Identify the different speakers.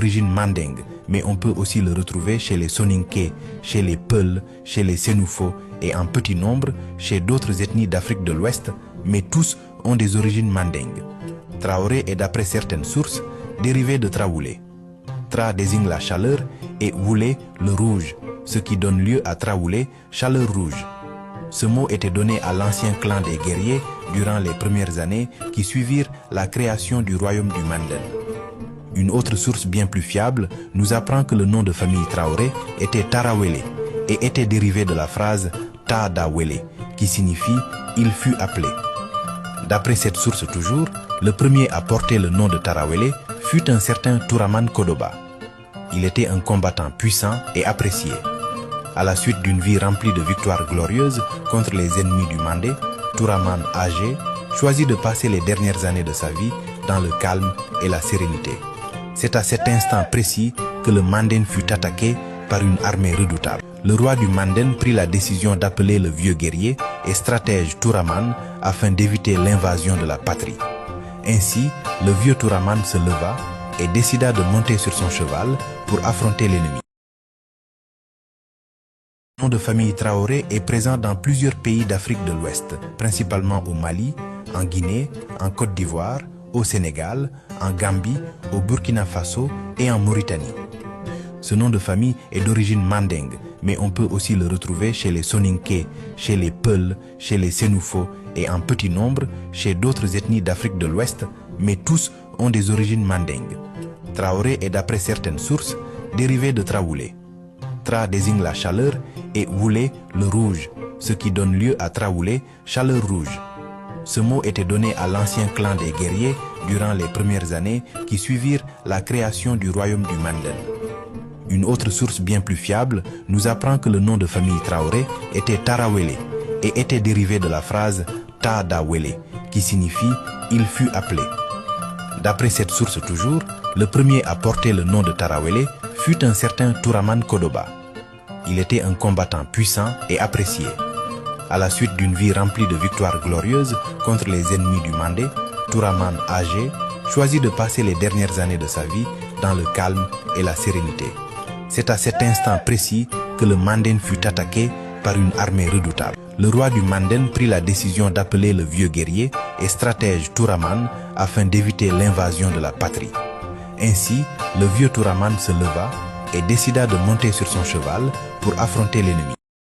Speaker 1: d'origine mandingue, mais on peut aussi le retrouver chez les Soninké, chez les Peuls, chez les Sénoufos et en petit nombre chez d'autres ethnies d'Afrique de l'Ouest, mais tous ont des origines mandingues. Traoré est d'après certaines sources dérivé de Traoulé. Tra désigne la chaleur et Woulé le rouge, ce qui donne lieu à Traoulé, chaleur rouge. Ce mot était donné à l'ancien clan des guerriers durant les premières années qui suivirent la création du royaume du Manden. Une autre source bien plus fiable nous apprend que le nom de famille Traoré était Tarawele et était dérivé de la phrase Ta Dawele, qui signifie « il fut appelé ». D'après cette source toujours, le premier à porter le nom de Tarawele fut un certain Touraman Kodoba. Il était un combattant puissant et apprécié. À la suite d'une vie remplie de victoires glorieuses contre les ennemis du Mandé, Touraman âgé choisit de passer les dernières années de sa vie dans le calme et la sérénité. C'est à cet instant précis que le Manden fut attaqué par une armée redoutable. Le roi du Manden prit la décision d'appeler le vieux guerrier et stratège Touraman afin d'éviter l'invasion de la patrie. Ainsi, le vieux Touraman se leva et décida de monter sur son cheval pour affronter l'ennemi. Le nom de famille Traoré est présent dans plusieurs pays d'Afrique de l'Ouest, principalement au Mali, en Guinée, en Côte d'Ivoire, au Sénégal, en Gambie, au Burkina Faso et en Mauritanie. Ce nom de famille est d'origine mandingue, mais on peut aussi le retrouver chez les Soninké, chez les Peuls, chez les Sénoufos et en petit nombre chez d'autres ethnies d'Afrique de l'Ouest, mais tous ont des origines mandingues. Traoré est d'après certaines sources dérivé de Traoulé. Tra désigne la chaleur et Woulé le rouge, ce qui donne lieu à Traoulé, chaleur rouge. Ce mot était donné à l'ancien clan des guerriers durant les premières années qui suivirent la création du royaume du Manden. Une autre source bien plus fiable nous apprend que le nom de famille Traoré était Tarawele et était dérivé de la phrase Ta Dawele, qui signifie « il fut appelé ». D'après cette source toujours, le premier à porter le nom de Tarawele fut un certain Touraman Kodoba. Il était un combattant puissant et apprécié. À la suite d'une vie remplie de victoires glorieuses contre les ennemis du Mandé, Touraman âgé choisit de passer les dernières années de sa vie dans le calme et la sérénité. C'est à cet instant précis que le Manden fut attaqué par une armée redoutable. Le roi du Manden prit la décision d'appeler le vieux guerrier et stratège Touraman afin d'éviter l'invasion de la patrie. Ainsi, le vieux Touraman se leva et décida de monter sur son cheval pour affronter l'ennemi.